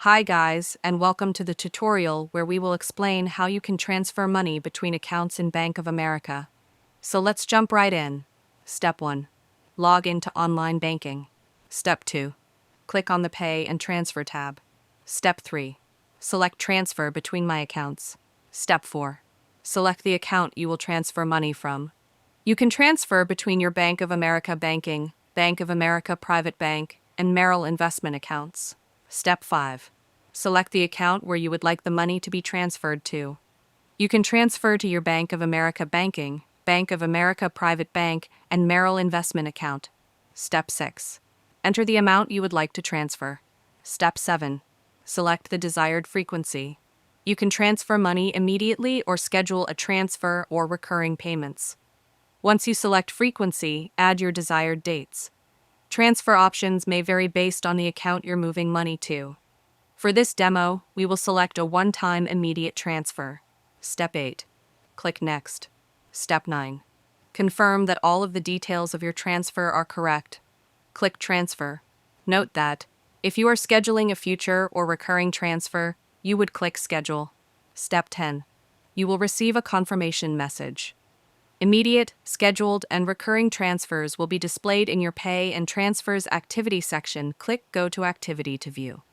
Hi guys, and welcome to the tutorial where we will explain how you can transfer money between accounts in Bank of America. So let's jump right in. Step 1. Log into online banking. Step 2. Click on the Pay and Transfer tab. Step 3. Select Transfer between my accounts. Step 4. Select the account you will transfer money from. You can transfer between your Bank of America banking, Bank of America private bank, and Merrill investment accounts. Step 5. Select the account where you would like the money to be transferred to. You can transfer to your Bank of America banking, Bank of America private bank, and Merrill investment account. Step 6. Enter the amount you would like to transfer. Step 7. Select the desired frequency. You can transfer money immediately or schedule a transfer or recurring payments. Once you select frequency, add your desired dates. Transfer options may vary based on the account you're moving money to. For this demo, we will select a one-time immediate transfer. Step 8. Click Next. Step 9. Confirm that all of the details of your transfer are correct. Click Transfer. Note that, if you are scheduling a future or recurring transfer, you would click Schedule. Step 10. You will receive a confirmation message. Immediate, scheduled, and recurring transfers will be displayed in your Pay and Transfers Activity section. Click Go to Activity to view.